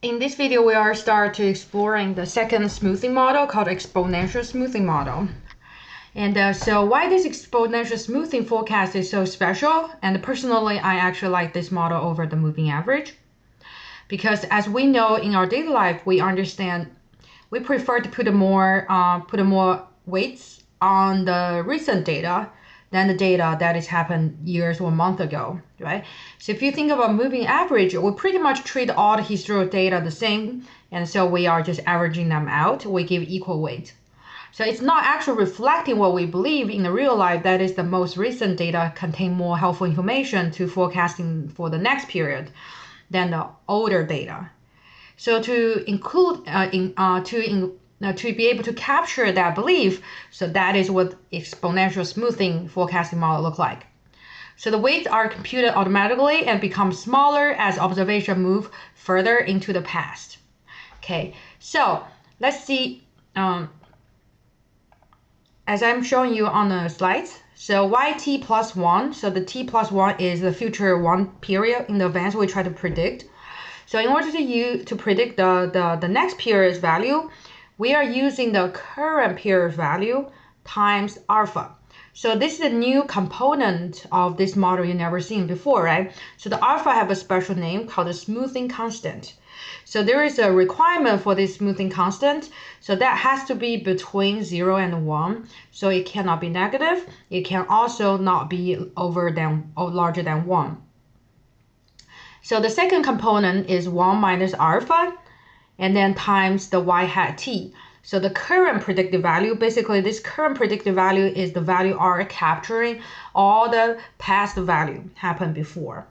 In this video, we are start to exploring the second smoothing model called exponential smoothing model. And so why this exponential smoothing forecast is so special, and personally, I actually like this model over the moving average. Because as we know in our daily life, we understand we prefer to put more weights on the recent data than the data that has happened years or months ago, right? So if you think about moving average, we pretty much treat all the historical data the same, and so we are just averaging them out. We give equal weight. So it's not actually reflecting what we believe in the real life. That is, the most recent data contain more helpful information to forecasting for the next period than the older data. So to include to be able to capture that belief, so that is what exponential smoothing forecasting model look like. So the weights are computed automatically and become smaller as observation move further into the past. Okay, so let's see. As I'm showing you on the slides, so yt plus 1, so the t plus 1 is the future one period in the advance we try to predict. So in order to predict the next period's value, we are using the current period value times alpha. So this is a new component of this model you've never seen before, right? So the alpha have a special name called the smoothing constant. So there is a requirement for this smoothing constant. So that has to be between 0 and 1. So it cannot be negative. It can also not be larger than 1. So the second component is 1 minus alpha, and then times the y hat t. So the current predicted value, basically this current predicted value is the value R capturing all the past value happened before.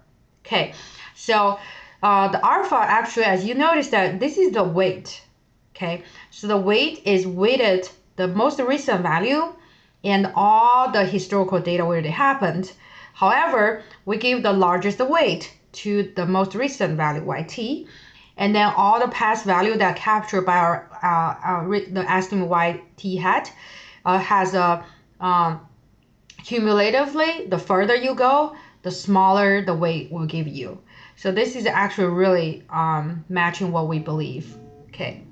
Okay, so the alpha actually, as you notice that this is the weight. Okay, so the weight is weighted the most recent value and all the historical data where it happened. However, we give the largest weight to the most recent value yt, and then all the past value that captured by the estimate yt hat has a cumulatively, the further you go, the smaller the weight will give you. So this is actually really matching what we believe. Okay.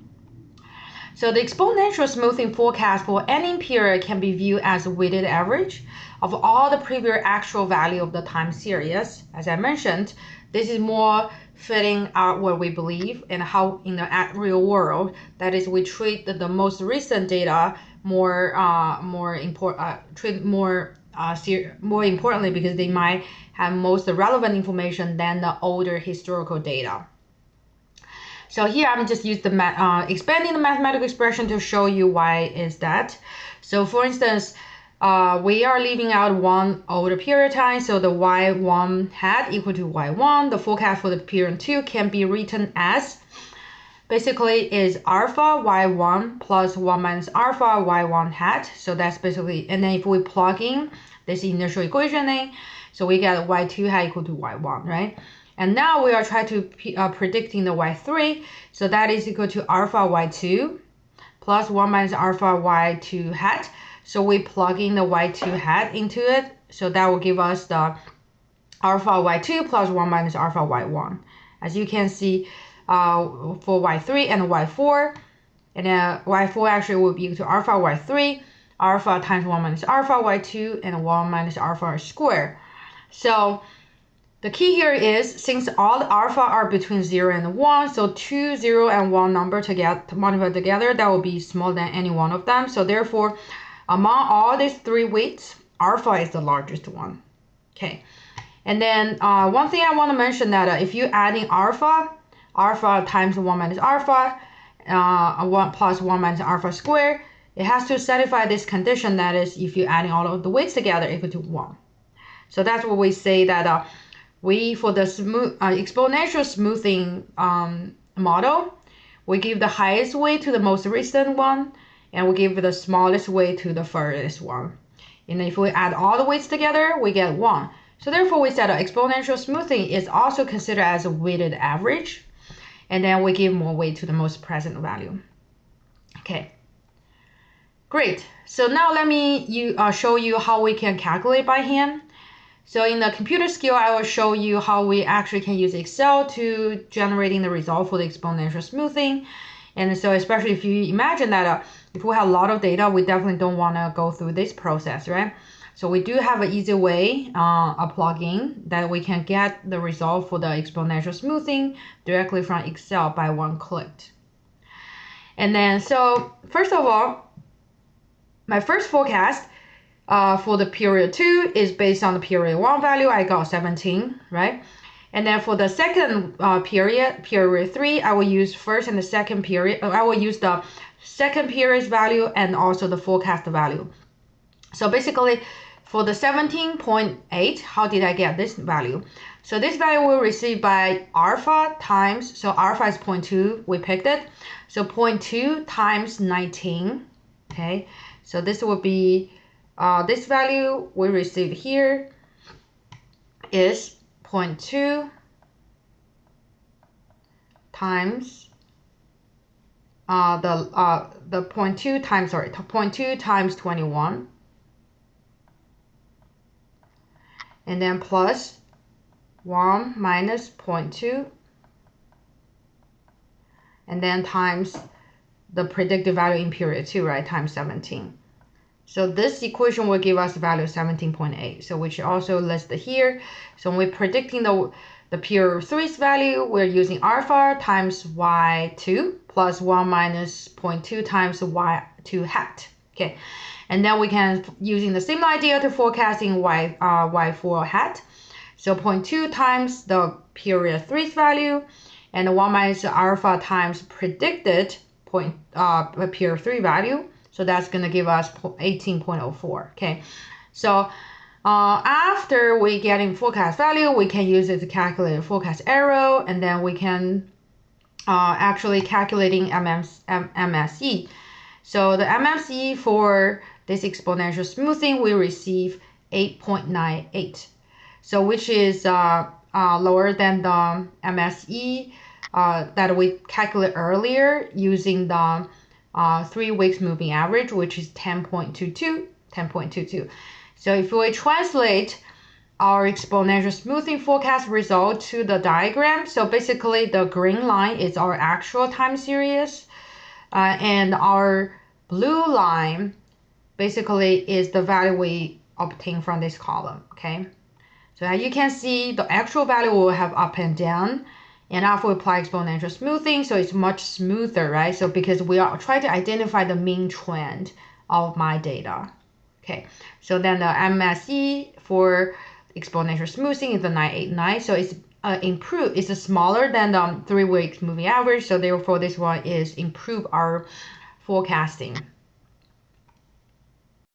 So the exponential smoothing forecast for any period can be viewed as a weighted average of all the previous actual value of the time series. As I mentioned, this is more fitting out what we believe and how in the real world, that is, we treat the most recent data more importantly because they might have most relevant information than the older historical data. So here I'm just using the expanding the mathematical expression to show you why is that. So for instance, we are leaving out one older period time, so the y1 hat equal to y1. The forecast for the period 2 can be written as basically is alpha y1 plus 1 minus alpha y1 hat. So that's basically, and then if we plug in this initial equation in, so we get y2 hat equal to y1, right? And now we are trying to predicting the y3, so that is equal to alpha y2 plus 1 minus alpha y2 hat. So we plug in the y2 hat into it, so that will give us the alpha y2 plus 1 minus alpha y1. As you can see, for y3 and y4, and y4 actually will be equal to alpha y3, alpha times 1 minus alpha y2, and 1 minus alpha squared. So the key here is, since all the alpha are between 0 and 1, so 2, 0, and 1 number multiplied together, that will be smaller than any one of them. So therefore, among all these three weights, alpha is the largest one. Okay, and then one thing I want to mention that if you're adding alpha times 1 minus alpha, 1 plus 1 minus alpha squared, it has to satisfy this condition, that is, if you're adding all of the weights together equal to 1. So that's what we say that for the exponential smoothing model, we give the highest weight to the most recent one, and we give the smallest weight to the furthest one. And if we add all the weights together, we get 1. So therefore, we said exponential smoothing is also considered as a weighted average, and then we give more weight to the most present value. Okay, great. So now let me show you how we can calculate by hand. So in the computer skill, I will show you how we actually can use Excel to generating the result for the exponential smoothing. And so especially if you imagine that if we have a lot of data, we definitely don't want to go through this process, right? So we do have an easy way, a plugin that we can get the result for the exponential smoothing directly from Excel by one click. And then, so first of all, my first forecast for the period 2 is based on the period 1 value. I got 17, right? And then for the second period 3, I will use first and the second period. I will use the second period's value and also the forecast value. So basically, for the 17.8, how did I get this value? So this value will receive by alpha times, so alpha is 0.2, we picked it. So 0.2 times 19, okay? So this will be, this value we received here is 0.2 times, the 0.2 times, 0.2 times 21. And then plus 1 minus 0.2, and then times the predicted value in period 2, right, times 17. So this equation will give us the value of 17.8. So we should also list it here. So when we're predicting the period 3's value, we're using alpha times y2 plus 1 minus 0.2 times y2 hat. Okay. And then we can, using the same idea to forecasting y4 hat. So 0.2 times the period 3's value, and 1 minus alpha times predicted period 3 value. So that's going to give us 18.04. Okay. So after we get in forecast value, we can use it to calculate forecast error, and then we can actually calculating MSE. So the MSE for this exponential smoothing, we receive 8.98. So which is lower than the MSE that we calculated earlier using the 3 weeks moving average, which is 10.22. So if we translate our exponential smoothing forecast result to the diagram, so basically the green line is our actual time series, and our blue line basically is the value we obtain from this column, okay? So as you can see, the actual value will have up and down, and after we apply exponential smoothing, so it's much smoother, right? So because we are trying to identify the mean trend of my data, okay? So then the MSE for exponential smoothing is the 989, so it's improved. It's smaller than the 3 weeks moving average, so therefore this one is improve our forecasting.